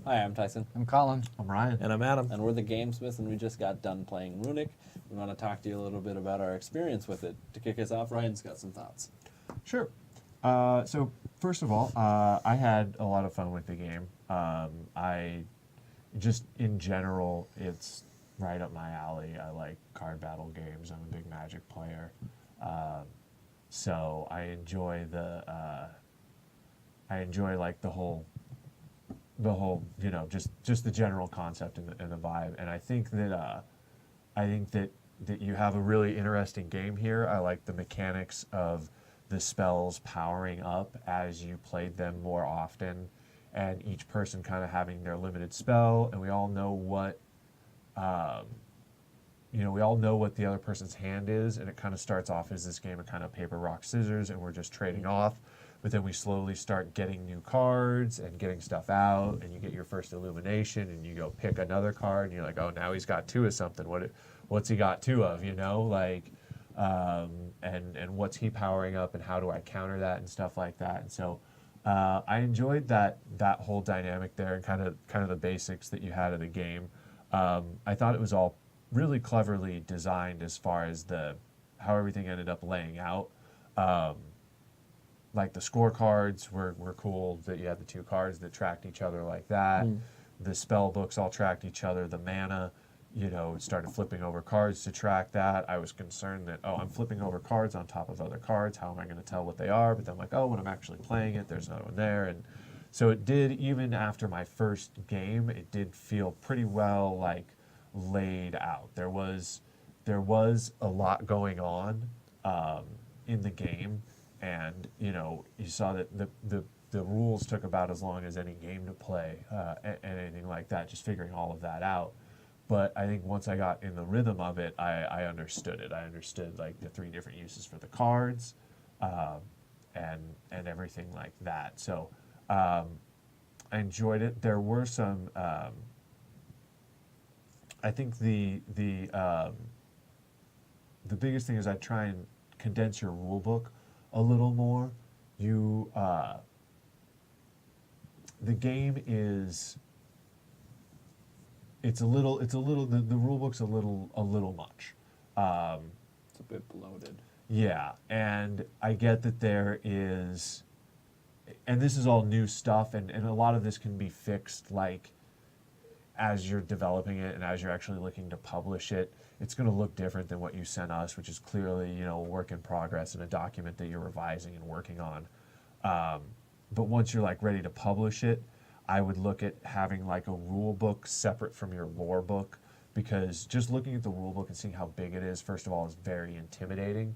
Hi, I'm Tyson. I'm Colin. I'm Ryan. And I'm Adam. And we're the Gamesmiths, and we just got done playing Runic. We want to talk to you a little bit about our experience with it. To kick us off, Ryan's got some thoughts. Sure. So first of all, I had a lot of fun with the game. I just in general, it's right up my alley. I like card battle games. I'm a big Magic player, so I enjoy like the whole just the general concept and the vibe. And I think that you have a really interesting game here. I like the mechanics of the spells powering up as you played them more often, and each person kind of having their limited spell, and we all know what the other person's hand is, and it kind of starts off as this game of kind of paper, rock, scissors, and we're just trading off. But then we slowly start getting new cards and getting stuff out, and you get your first illumination, and you go pick another card, and you're like, oh, now he's got two of something. What's he got two of? And what's he powering up, and how do I counter that and stuff like that. And so I enjoyed that whole dynamic there, and kind of the basics that you had of the game. I thought it was all really cleverly designed as far as how everything ended up laying out. Like the scorecards were cool, that you had the two cards that tracked each other like that. The spell books all tracked each other. The mana, started flipping over cards to track that. I was concerned that, I'm flipping over cards on top of other cards. How am I going to tell what they are? But then when I'm actually playing it, there's another one there. And so it did, even after my first game, it did feel pretty well laid out. There was a lot going on in the game. And you saw that the rules took about as long as any game to play, and anything like that, just figuring all of that out. But I think once I got in the rhythm of it, I understood it. I understood the three different uses for the cards, and everything like that. So I enjoyed it. There were some. I think the biggest thing is I try and condense your rule book a little more. The game is, the rule book's a little much. It's a bit bloated. Yeah, and I get that there is, and this is all new stuff, and a lot of this can be fixed as you're developing it and as you're actually looking to publish it. It's going to look different than what you sent us, which is clearly, a work in progress and a document that you're revising and working on. But once you're ready to publish it, I would look at having a rule book separate from your lore book, because just looking at the rule book and seeing how big it is, first of all, is very intimidating.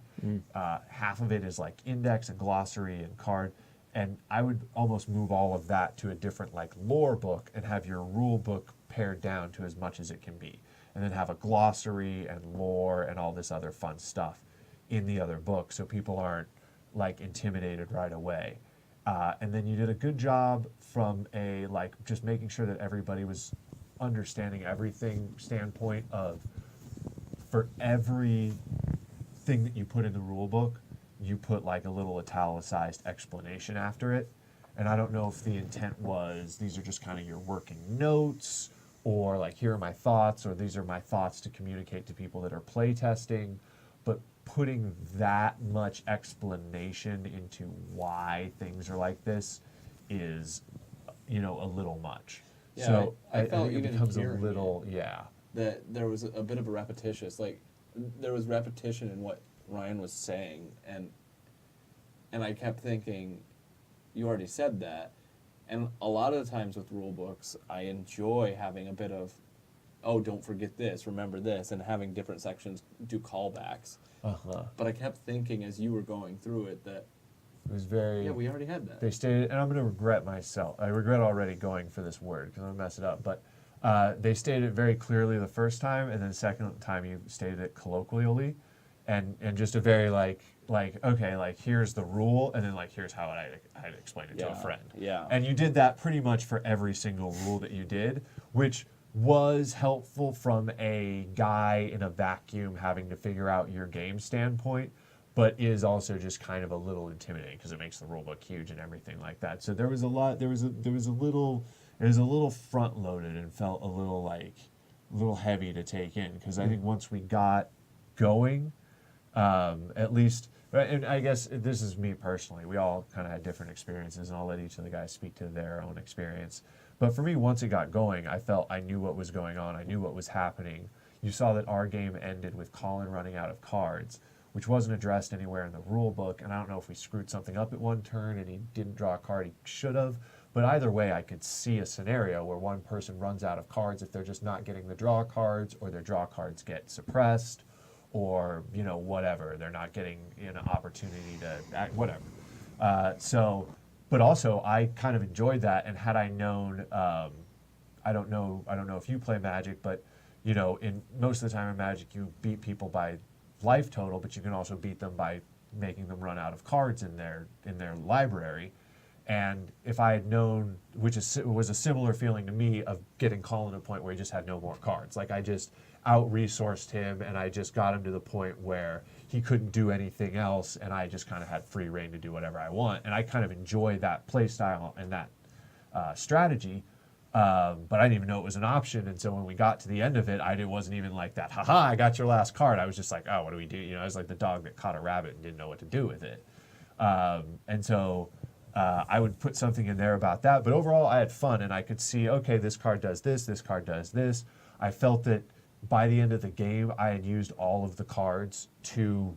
Half of it is index and glossary and card. And I would almost move all of that to a different lore book and have your rule book pared down to as much as it can be. And then have a glossary and lore and all this other fun stuff in the other book, so people aren't intimidated right away. And then you did a good job from a just making sure that everybody was understanding everything standpoint of, for every thing that you put in the rule book, you put a little italicized explanation after it. And I don't know if the intent was these are just kind of your working notes, or here are my thoughts, or these are my thoughts to communicate to people that are play testing. But putting that much explanation into why things are like this is, a little much. Yeah, so I felt think it even becomes a hearing little, that there was a bit of a repetitious, there was repetition in what Ryan was saying, and I kept thinking, you already said that. And a lot of the times with rule books, I enjoy having a bit of, don't forget this, remember this, and having different sections do callbacks. But I kept thinking as you were going through it that it was very... Yeah, we already had that. They stated, and I'm going to regret myself. I regret already going for this word because I'm going to mess it up. But they stated it very clearly the first time, and then the second time you stated it colloquially. And just a very here's the rule, and then here's how I'd explain it to a friend. Yeah. And you did that pretty much for every single rule that you did, which was helpful from a guy in a vacuum having to figure out your game standpoint, but is also just kind of a little intimidating because it makes the rule book huge and everything like that. So there was a lot. There was a little it was a little front loaded and felt a little heavy to take in, because I think once we got going, at least, and I guess this is me personally, we all kind of had different experiences, and I'll let each of the guys speak to their own experience. But for me, once it got going, I felt I knew what was going on, I knew what was happening. You saw that our game ended with Colin running out of cards, which wasn't addressed anywhere in the rule book, and I don't know if we screwed something up at one turn and he didn't draw a card he should have, but either way, I could see a scenario where one person runs out of cards if they're just not getting the draw cards, or their draw cards get suppressed, or, you know, whatever. They're not getting an opportunity to act, whatever. But also I kind of enjoyed that, and had I known, I don't know if you play Magic, but you know, in most of the time in Magic, you beat people by life total, but you can also beat them by making them run out of cards in their library. And if I had known, which was a similar feeling to me of getting Colin to a point where he just had no more cards. Like, I just out-resourced him, and I just got him to the point where he couldn't do anything else, and I just kind of had free reign to do whatever I want. And I kind of enjoy that play style and that strategy, but I didn't even know it was an option. And so when we got to the end of it, it wasn't even like that, haha, I got your last card. I was just like, oh, what do we do? You know, I was like the dog that caught a rabbit and didn't know what to do with it. And so I would put something in there about that. But overall, I had fun, and I could see, okay, this card does this card does this. I felt that by the end of the game, I had used all of the cards to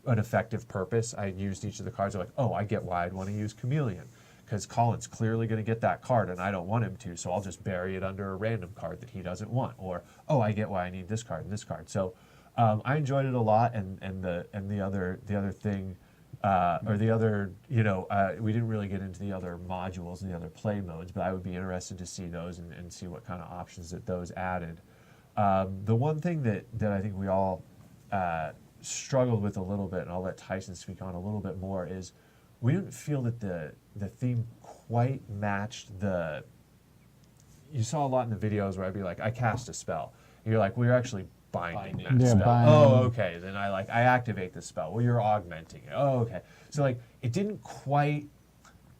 an effective purpose. I had used each of the cards. I'm like, oh, I get why I'd want to use Chameleon, because Colin's clearly going to get that card, and I don't want him to, so I'll just bury it under a random card that he doesn't want. Or, oh, I get why I need this card and this card. So I enjoyed it a lot, and the other thing. Or the other, we didn't really get into the other modules and the other play modes, but I would be interested to see those and see what kind of options that those added. The one thing that I think we all struggled with a little bit, and I'll let Tyson speak on a little bit more, is we didn't feel that the theme quite matched you saw a lot in the videos where I'd be like, I cast a spell. And you're like, well, you're actually binding that spell. Oh, okay. Then I activate the spell. Well, you're augmenting it. Oh, okay. So it didn't quite.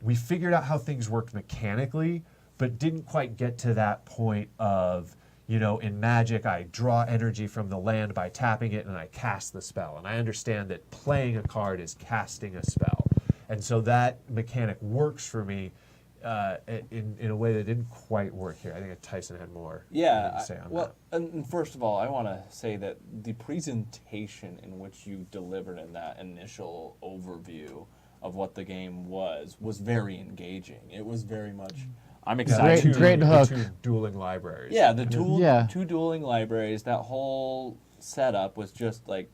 We figured out how things worked mechanically, but didn't quite get to that point of, in Magic, I draw energy from the land by tapping it and I cast the spell. And I understand that playing a card is casting a spell, and so that mechanic works for me. In a way that didn't quite work here. I think Tyson had more to say on that. And first of all, I want to say that the presentation in which you delivered in that initial overview of what the game was very engaging. It was very much, I'm excited. Great hook. The two dueling libraries. Yeah, two dueling libraries, that whole setup was just like,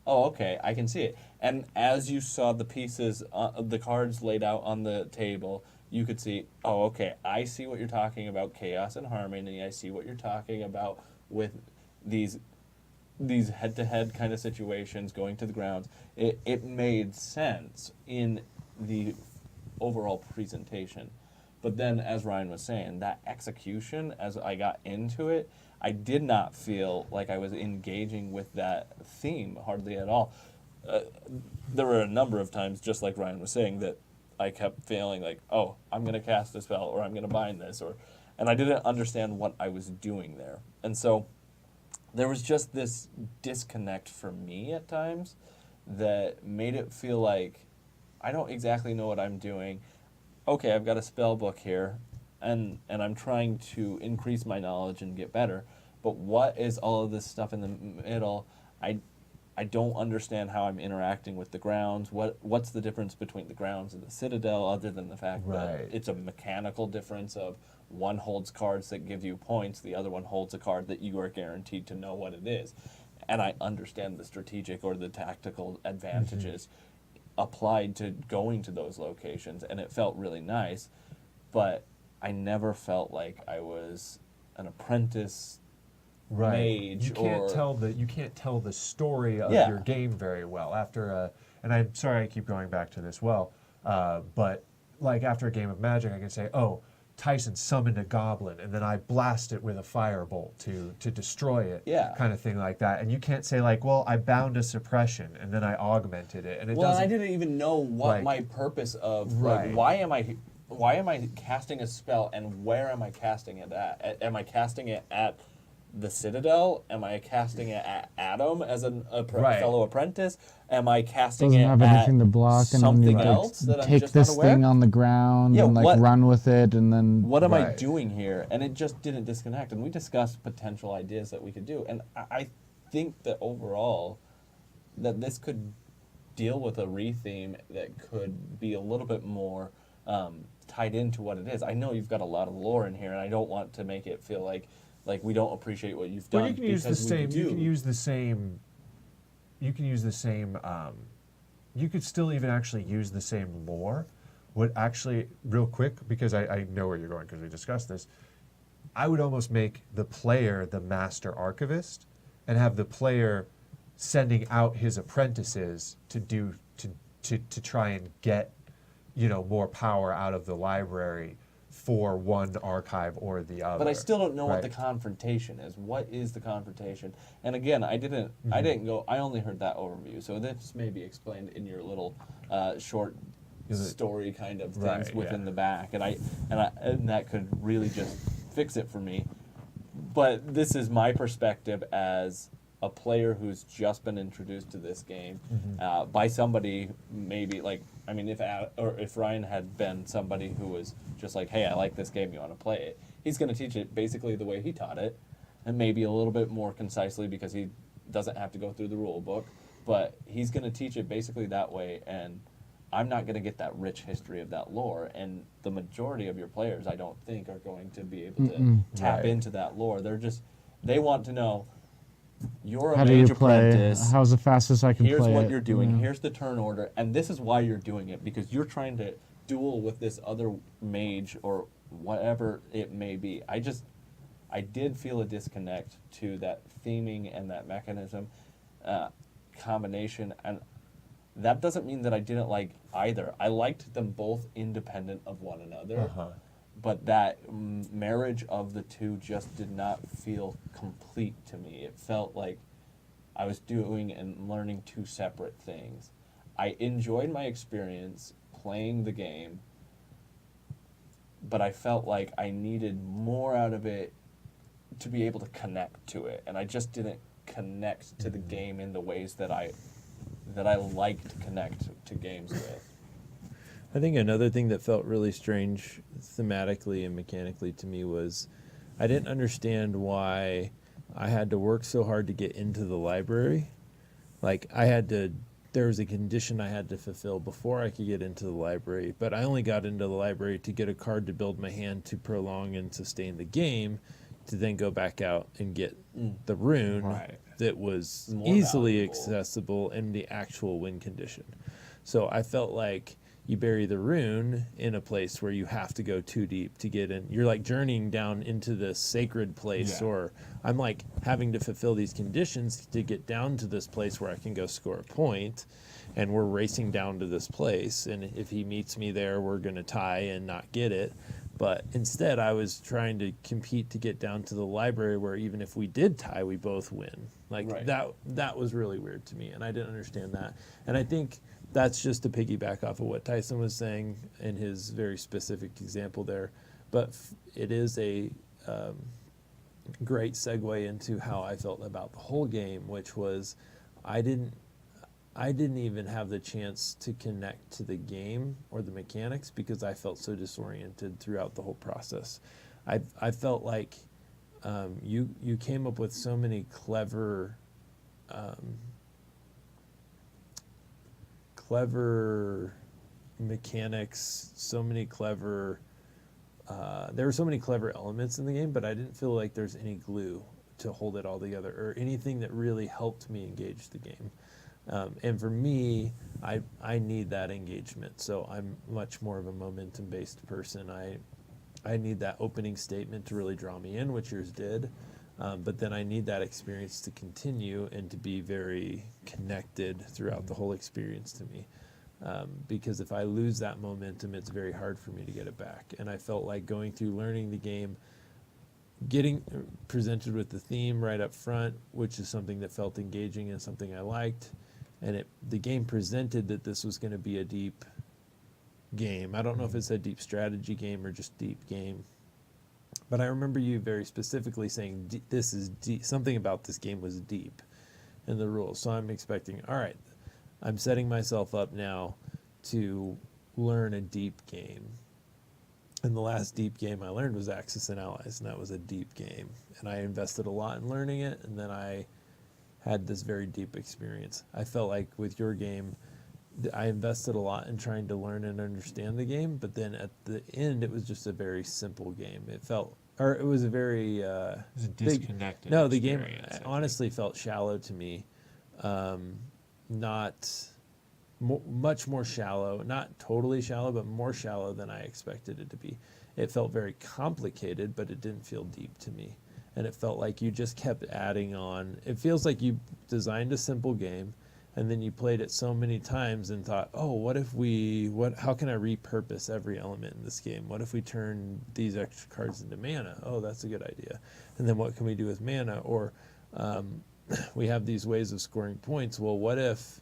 oh, okay, I can see it. And as you saw the pieces, the cards laid out on the table, you could see, oh, okay, I see what you're talking about, chaos and harmony. I see what you're talking about with these head-to-head kind of situations, going to the grounds. It made sense in the overall presentation. But then, as Ryan was saying, that execution, as I got into it, I did not feel like I was engaging with that theme hardly at all. There were a number of times, just like Ryan was saying, that I kept feeling like, oh, I'm going to cast a spell, or I'm going to bind this, and I didn't understand what I was doing there. And so there was just this disconnect for me at times that made it feel like I don't exactly know what I'm doing. Okay, I've got a spell book here, and I'm trying to increase my knowledge and get better, but what is all of this stuff in the middle? I don't understand how I'm interacting with the grounds. What's the difference between the grounds and the Citadel, other than the fact that it's a mechanical difference of one holds cards that give you points, the other one holds a card that you are guaranteed to know what it is. And I understand the strategic or the tactical advantages applied to going to those locations, and it felt really nice, but I never felt like I was an apprentice mage. You can't tell the story of your game very well after and I'm sorry I keep going back to this but like after a game of Magic I can say, oh, Tyson summoned a goblin and then I blast it with a firebolt to destroy it, kind of thing like that. And you can't say like, well, I bound a suppression and then I augmented it, and it doesn't. I didn't even know what my purpose of like, why am I why am I casting a spell, and where am I casting it at? Am I casting it at the Citadel? Am I casting it at Adam as Right. fellow apprentice? Am I casting Doesn't it have at anything to block, and then you something like else that I'm take just not this aware? thing on the ground Yeah, and like what- run with it, and then What am I Right. doing here? And it just didn't disconnect. And we discussed potential ideas that we could do. And I think that overall, that this could deal with a re-theme that could be a little bit more tied into what it is. I know you've got a lot of lore in here, and I don't want to make it feel like we don't appreciate what you've done. Well, you can use the because we same. do. You can use the same. You can use the same. You could still even actually use the same lore. What actually, real quick, because I know where you're going because we discussed this. I would almost make the player the master archivist, and have the player sending out his apprentices to do to try and get, more power out of the library for one archive or the other. But I still don't know what the right? confrontation is. What is the confrontation? And again, I didn't go. I only heard that overview. So this may be explained in your little short Is it- story kind of things Right, within yeah. the back, and that could really just fix it for me. But this is my perspective as a player who's just been introduced to this game by somebody maybe if Ryan had been somebody who was just like, hey, I like this game, you want to play it, he's going to teach it basically the way he taught it, and maybe a little bit more concisely because he doesn't have to go through the rule book, but he's going to teach it basically that way, and I'm not going to get that rich history of that lore, and the majority of your players, I don't think, are going to be able to tap Right. into that lore. They want to know, you're a how do you mage play? apprentice. How's the fastest I can Here's play what it? you're doing. Yeah. Here's the turn order, and this is why you're doing it, because you're trying to duel with this other mage or whatever it may be. I did feel a disconnect to that theming and that mechanism combination, and that doesn't mean that I didn't like either. I liked them both independent of one another. Uh-huh. But that marriage of the two just did not feel complete to me. It felt like I was doing and learning two separate things. I enjoyed my experience playing the game, but I felt like I needed more out of it to be able to connect to it, and I just didn't connect to the game in the ways that I like to connect to games with. I think another thing that felt really strange thematically and mechanically to me was I didn't understand why I had to work so hard to get into the library. Like there was a condition I had to fulfill before I could get into the library, but I only got into the library to get a card to build my hand to prolong and sustain the game, to then go back out and get the rune Right. that was More easily valuable. accessible in the actual win condition. So I felt like you bury the rune in a place where you have to go too deep to get in. You're like journeying down into this sacred place, Yeah. or I'm like having to fulfill these conditions to get down to this place where I can go score a point, and we're racing down to this place. And if he meets me there, we're going to tie and not get it. But instead, I was trying to compete to get down to the library where even if we did tie, we both win. Like Right. that was really weird to me, and I didn't understand that. And I think that's just to piggyback off of what Tyson was saying in his very specific example there. But it is a great segue into how I felt about the whole game, which was I didn't even have the chance to connect to the game or the mechanics because I felt so disoriented throughout the whole process. I felt like you came up with so many clever mechanics, so many clever there were so many clever elements in the game, but I didn't feel like there's any glue to hold it all together or anything that really helped me engage the game. And for me, I need that engagement. So I'm much more of a momentum-based person. I need that opening statement to really draw me in, which yours did. But then I need that experience to continue and to be very connected throughout the whole experience to me. Because if I lose that momentum, it's very hard for me to get it back. And I felt like going through learning the game, getting presented with the theme right up front, which is something that felt engaging and something I liked, and the game presented that this was going to be a deep game. I don't know if it's a deep strategy game or just deep game. But I remember you very specifically saying this is deep. Something about this game was deep in the rules. So I'm expecting, all right, I'm setting myself up now to learn a deep game. And the last deep game I learned was Axis and Allies, and that was a deep game. And I invested a lot in learning it, and then I had this very deep experience. I felt like with your game, I invested a lot in trying to learn and understand the game, but then at the end, it was just a very simple game. It felt, or it was a very It was a disconnected. no, the game experience, I think. honestly felt shallow to me. Not much more shallow, not totally shallow, but more shallow than I expected it to be. It felt very complicated, but it didn't feel deep to me. And it felt like you just kept adding on. It feels like you designed a simple game, and then you played it so many times and thought, oh, how can I repurpose every element in this game? What if we turn these extra cards into mana? Oh, that's a good idea. And then what can we do with mana? Or we have these ways of scoring points. Well, what if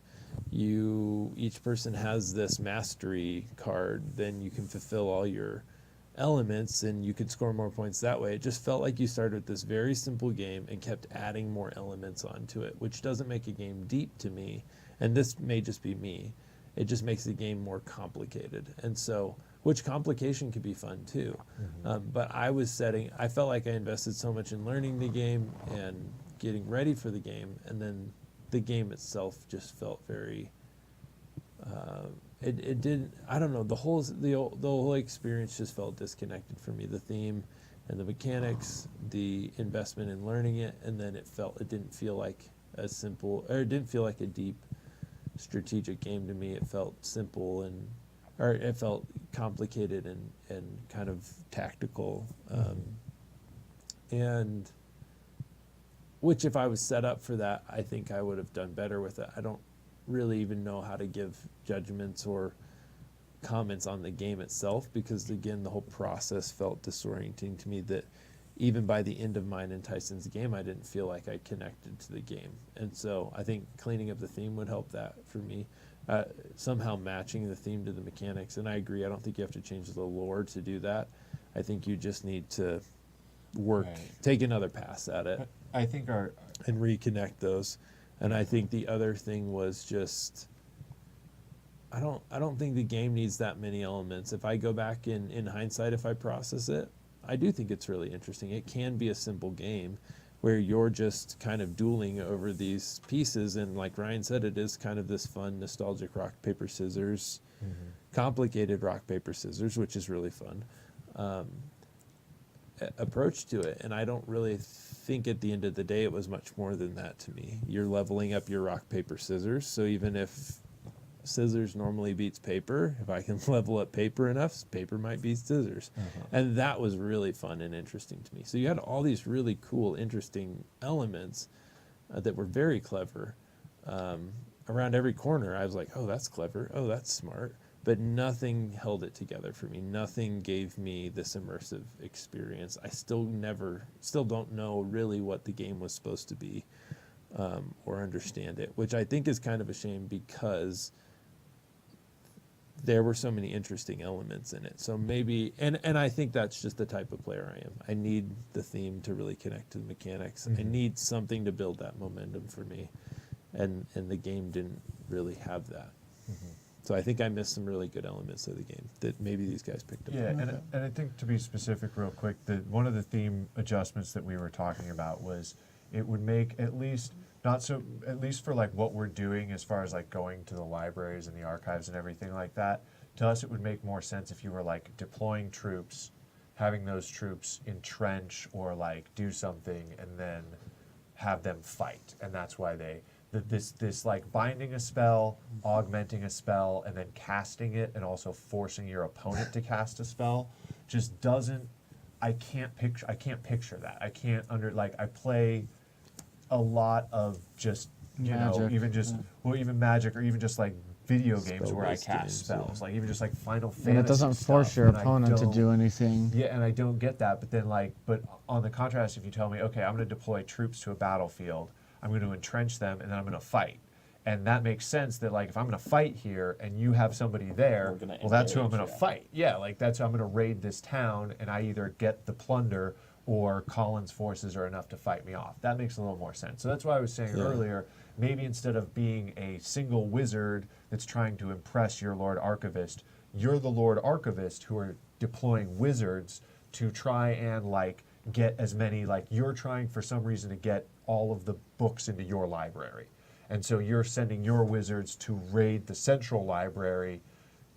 each person has this mastery card, then you can fulfill all your elements and you could score more points that way. It just felt like you started with this very simple game and kept adding more elements onto it, which doesn't make a game deep to me. And this may just be me. It just makes the game more complicated. And so, which complication could be fun too. But I felt like I invested so much in learning the game and getting ready for the game, and then the game itself just felt very it didn't, I don't know, the whole experience just felt disconnected for me. The theme and the mechanics, the investment in learning it, and then it didn't feel like a deep strategic game to me. It felt simple or it felt complicated and kind of tactical, and which if I was set up for that, I think I would have done better with it. I don't really even know how to give judgments or comments on the game itself, because again, the whole process felt disorienting to me, that even by the end of mine and Tyson's game, I didn't feel like I connected to the game. And so I think cleaning up the theme would help that for me. Somehow matching the theme to the mechanics. And I agree, I don't think you have to change the lore to do that. I think you just need to take another pass at it. I think and reconnect those. And I think the other thing was just, I don't think the game needs that many elements. If I go back in hindsight, if I process it, I do think it's really interesting. It can be a simple game where you're just kind of dueling over these pieces, and like Ryan said, it is kind of this fun, nostalgic rock, paper, scissors, complicated rock, paper, scissors, which is really fun. Approach to it, and I don't really think at the end of the day it was much more than that to me. You're leveling up your rock, paper, scissors, so even if scissors normally beats paper, if I can level up paper enough, paper might beat scissors. And that was really fun and interesting to me. So you had all these really cool, interesting elements that were very clever. Around every corner I was like, oh, that's clever, oh, that's smart. But nothing held it together for me. Nothing gave me this immersive experience. I still don't know really what the game was supposed to be, or understand it, which I think is kind of a shame, because there were so many interesting elements in it. So maybe, and I think that's just the type of player I am. I need the theme to really connect to the mechanics. I need something to build that momentum for me, and the game didn't really have that. So I think I missed some really good elements of the game that maybe these guys picked up. Yeah, and I think, to be specific real quick, one of the theme adjustments that we were talking about was it would make at least for like what we're doing as far as like going to the libraries and the archives and everything like that, to us it would make more sense if you were like deploying troops, having those troops entrench or like do something and then have them fight. And that's why this like binding a spell, augmenting a spell, and then casting it, and also forcing your opponent to cast a spell, just doesn't. I can't picture that. I can't I play a lot of just Magic, even Magic, or even just like video games where I Spell-based cast games, spells, like even just like Final Fantasy. And it doesn't force stuff, your and I opponent to don't- do anything. Yeah, and I don't get that. But then but on the contrast, if you tell me, okay, I'm going to deploy troops to a battlefield, I'm going to entrench them, and then I'm going to fight, And that makes sense that like if I'm going to fight here and you have somebody there, We're gonna well, that's who I'm engage, going to yeah. fight. Yeah, like that's who I'm going to raid this town, and I either get the plunder or Colin's forces are enough to fight me off. That makes a little more sense. So that's why I was saying earlier, maybe instead of being a single wizard that's trying to impress your Lord Archivist, you're the Lord Archivist who are deploying wizards to try and like get as many, like you're trying for some reason to get all of the books into your library. And so you're sending your wizards to raid the central library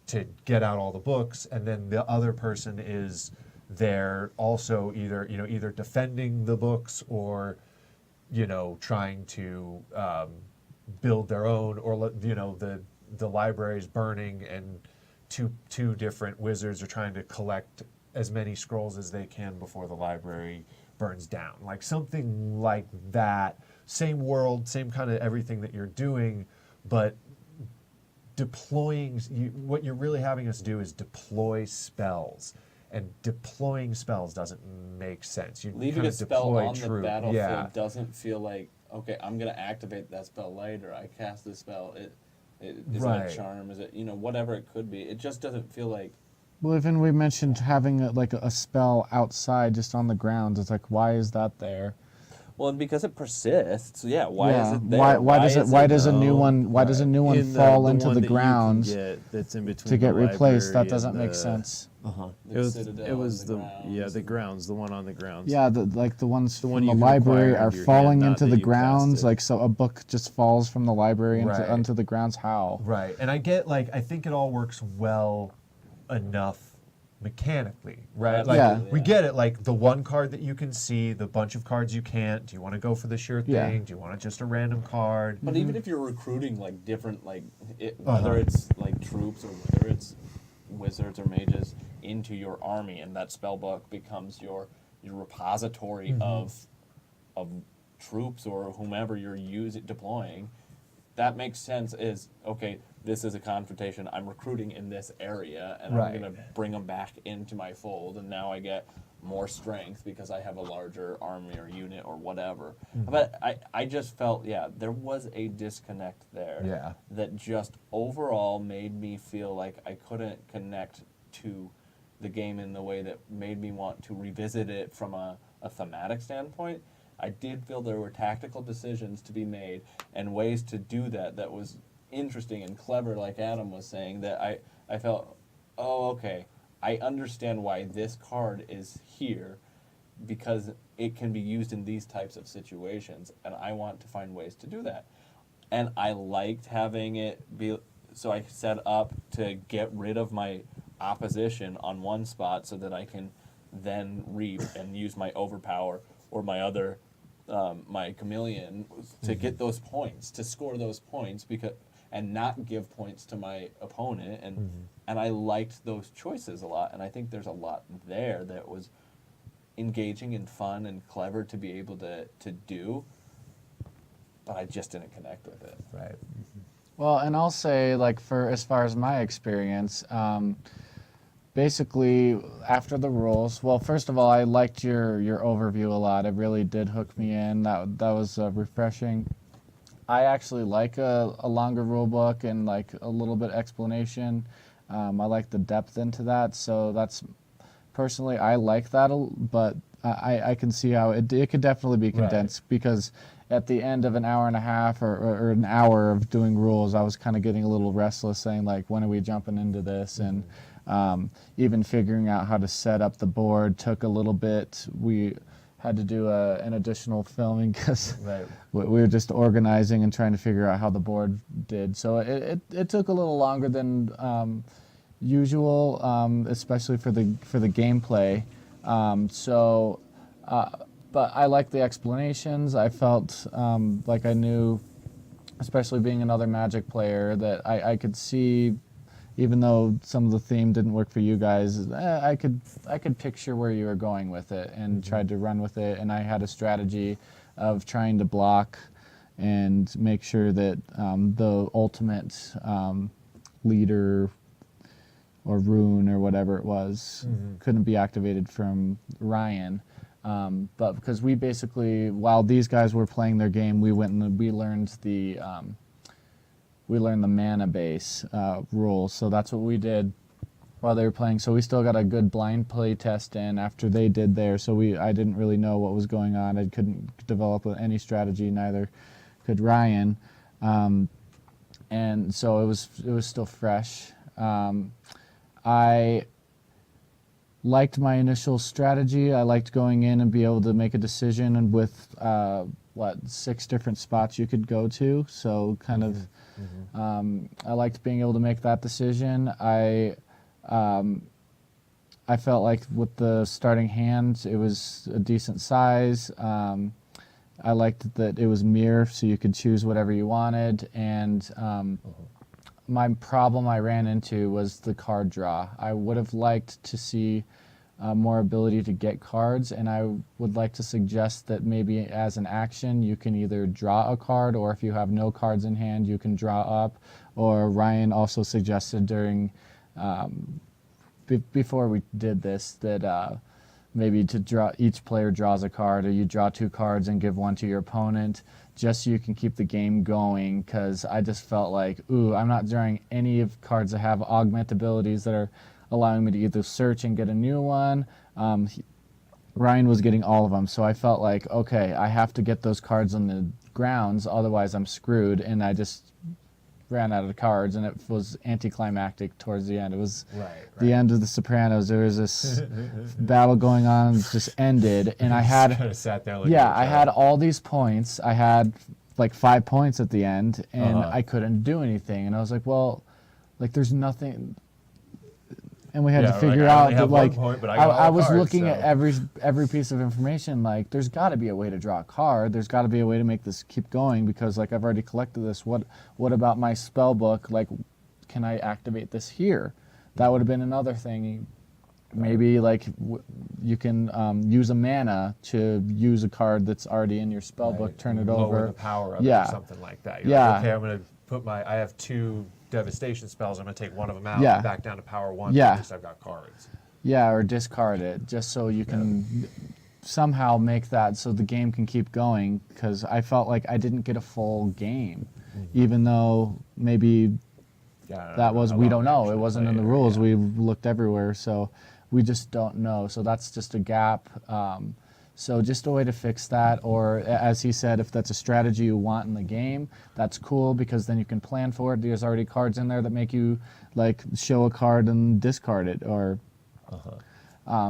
to get out all the books, and then the other person is there also either defending the books or trying to build their own, or the library's burning and two different wizards are trying to collect as many scrolls as they can before the library burns down. Like something like that. Same world, same kind of everything that you're doing, but deploying, what you're really having us do is deploy spells. And deploying spells doesn't make sense. You Leaving kind a of spell deploy on the troops. battlefield Yeah. doesn't feel like, okay, I'm going to activate that spell later. I cast this spell. Is it Right. a charm? Is it, whatever it could be. It just doesn't feel like, Well, even we mentioned having a spell outside just on the ground. It's like, why is that there? well, and because it persists, yeah, why is Yeah. it there? Why does a new one In fall into one the that you can grounds get that's in between to get the replaced? That library doesn't and make the- sense. It was the grounds, the one on the grounds. Yeah, the ones one from the you can library acquire are into your falling hand, not into that the you grounds. casted. Like, so a book just falls from the library Right. onto the grounds. How? Right. And I get, like, I think it all works well enough mechanically, right? Like, Yeah. we get it, like, the one card that you can see, the bunch of cards you can't. Do you want to go for the sure thing? Yeah. Do you want just a random card? But even if you're recruiting like different, like whether it's like troops or whether it's wizards or mages into your army, and that spell book becomes your repository of troops or whomever you're deploying, that makes sense. Is okay. This is a confrontation. I'm recruiting in this area, and Right. I'm going to bring them back into my fold, and now I get more strength because I have a larger army or unit or whatever. But I just felt, there was a disconnect there Yeah. that just overall made me feel like I couldn't connect to the game in the way that made me want to revisit it from a thematic standpoint. I did feel there were tactical decisions to be made and ways to do that was interesting and clever, like Adam was saying, that I felt, oh, okay, I understand why this card is here because it can be used in these types of situations, and I want to find ways to do that. And I liked having it be, so I set up to get rid of my opposition on one spot so that I can then reap and use my overpower or my other, my chameleon to get those points, to score those points, and not give points to my opponent, and I liked those choices a lot, and I think there's a lot there that was engaging and fun and clever to be able to do, but I just didn't connect with it. Right. Well, and I'll say, like, for as far as my experience, basically after the rules, well, first of all, I liked your overview a lot. It really did hook me in. That was refreshing. I actually like a longer rule book and like a little bit explanation. I like the depth into that, so that's personally I like that, but I can see how it could definitely be condensed because at the end of an hour and a half or an hour of doing rules, I was kind of getting a little restless, saying like, when are we jumping into this? And even figuring out how to set up the board took a little bit. We had to do an additional filming because we were just organizing and trying to figure out how the board did. So it took a little longer than usual, especially for the gameplay. But I liked the explanations. I felt like I knew, especially being another Magic player, that I could see, even though some of the theme didn't work for you guys, I could picture where you were going with it and tried to run with it. And I had a strategy of trying to block and make sure that the ultimate leader or rune or whatever it was couldn't be activated from Ryan. But because we basically, while these guys were playing their game, we went and we learned the we learned the mana base rules. So that's what we did while they were playing. So we still got a good blind play test in after they did theirs. So I didn't really know what was going on. I couldn't develop any strategy. Neither could Ryan. And so it was still fresh. I liked my initial strategy. I liked going in and be able to make a decision, and with 6 different spots you could go to. So kind of, I liked being able to make that decision. I felt like with the starting hand, it was a decent size. I liked that it was mirror, so you could choose whatever you wanted. And my problem I ran into was the card draw. I would have liked to see more ability to get cards, and I would like to suggest that maybe as an action you can either draw a card, or if you have no cards in hand you can draw up. Or Ryan also suggested during before we did this that maybe to draw, each player draws a card, or you draw 2 cards and give one to your opponent, just so you can keep the game going. Because I just felt like, ooh, I'm not drawing any of cards that have augment abilities that are allowing me to either search and get a new one. Ryan was getting all of them, so I felt like, okay, I have to get those cards on the grounds, otherwise I'm screwed. And I just ran out of cards, and it was anticlimactic towards the end. It was the end of The Sopranos. There was this battle going on, just ended, and I had kind of sat there. I had all these points. I had like 5 points at the end, and I couldn't do anything. And I was like, well, like there's nothing. And we had to figure out that, like, I was looking at every piece of information. Like, there's got to be a way to draw a card. There's got to be a way to make this keep going, because, like, I've already collected this. What about my spell book? Like, can I activate this here? That would have been another thing. Maybe, like, you can use a mana to use a card that's already in your spell book, turn it over. Lower the power of it, or something like that. You're like, okay, I'm going to put I have 2 devastation spells. I'm going to take one of them out and back down to power 1. At least I've got cards. Yeah, or discard it, just so you can somehow make that so the game can keep going. Because I felt like I didn't get a full game, even though maybe that was, we don't know. It wasn't in the rules. We looked everywhere, so we just don't know. So that's just a gap. So just a way to fix that, or as he said, if that's a strategy you want in the game, that's cool, because then you can plan for it. There's already cards in there that make you like show a card and discard it, or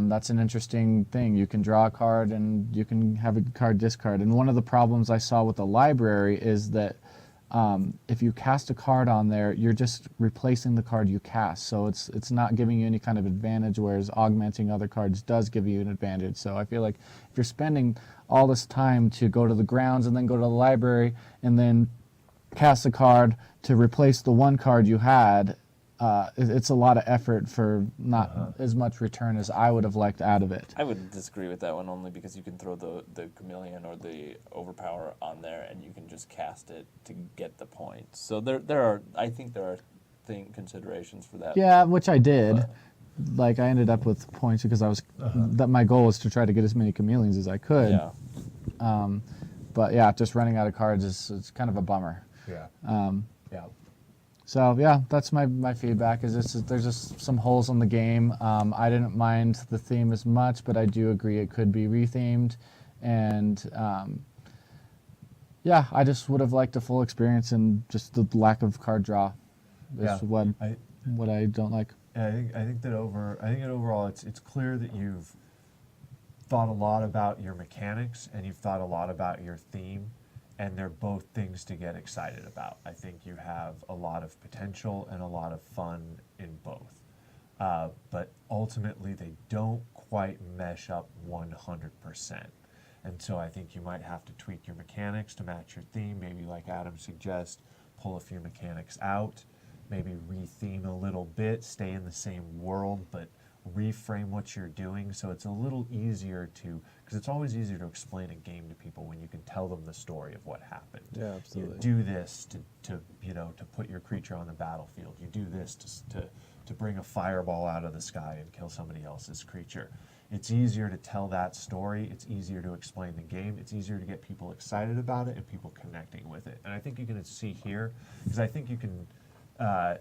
that's an interesting thing. You can draw a card and you can have a card discard. And one of the problems I saw with the library is that if you cast a card on there, you're just replacing the card you cast. So it's not giving you any kind of advantage, whereas augmenting other cards does give you an advantage. So I feel like if you're spending all this time to go to the grounds and then go to the library and then cast a card to replace the one card you had, it's a lot of effort for not as much return as I would have liked out of it. I would disagree with that one, only because you can throw the chameleon or the overpower on there and you can just cast it to get the points. So I think there are considerations for that. Yeah, which I did. Like, I ended up with points because I was that my goal was to try to get as many chameleons as I could. Yeah. But yeah, just running out of cards is kind of a bummer. Yeah. So yeah, that's my feedback. Is there's just some holes in the game. I didn't mind the theme as much, but I do agree it could be rethemed. And yeah, I just would have liked a full experience, and just the lack of card draw is what I don't like. I think that overall it's clear that you've thought a lot about your mechanics and you've thought a lot about your theme. And they're both things to get excited about. I think you have a lot of potential and a lot of fun in both. But ultimately, they don't quite mesh up 100%. And so I think you might have to tweak your mechanics to match your theme. Maybe, like Adam suggests, pull a few mechanics out. Maybe retheme a little bit, stay in the same world, but reframe what you're doing so it's a little easier to, because it's always easier to explain a game to people when you can tell them the story of what happened. Yeah, absolutely. You do this to put your creature on the battlefield. You do this to bring a fireball out of the sky and kill somebody else's creature. It's easier to tell that story. It's easier to explain the game. It's easier to get people excited about it and people connecting with it. And I think you can see here, because I think you can, that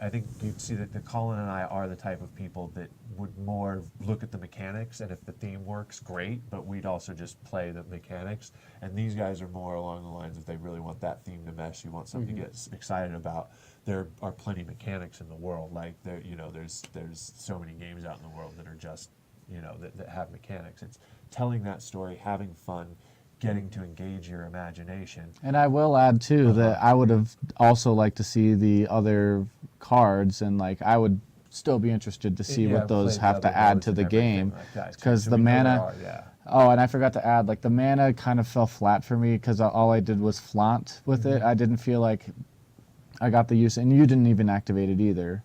I think you'd see that Colin and I are the type of people that would more look at the mechanics, and if the theme works, great, but we'd also just play the mechanics. And these guys are more along the lines, if they really want that theme to mesh, you want something to get excited about. There are plenty of mechanics in the world. Like there, there's so many games out in the world that are just, that have mechanics. It's telling that story, having fun, getting to engage your imagination. And I will add too that I would have also liked to see the other cards, and like I would still be interested to see Yeah, what those play the have to other add modes to and the everything game, like that, too. because So the we know there mana. are, yeah. Oh, and I forgot to add, like the mana kind of fell flat for me because all I did was flaunt with it. I didn't feel like I got the use, and you didn't even activate it either.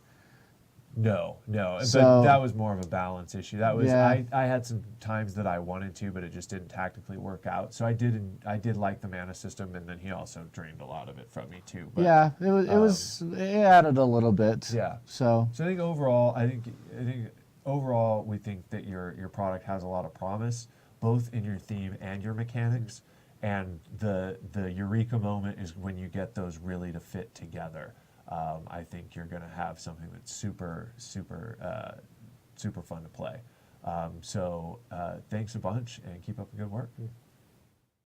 No, So- but that was more of a balance issue. That was Yeah. I had some times that I wanted to, but it just didn't tactically work out. So I did like the mana system, and then he also drained a lot of it from me too. But, Yeah, it added a little bit. Yeah. So So I think overall, overall we think that your product has a lot of promise, both in your theme and your mechanics. And the eureka moment is when you get those really to fit together. I think you're going to have something that's super fun to play. So thanks a bunch, and keep up the good work.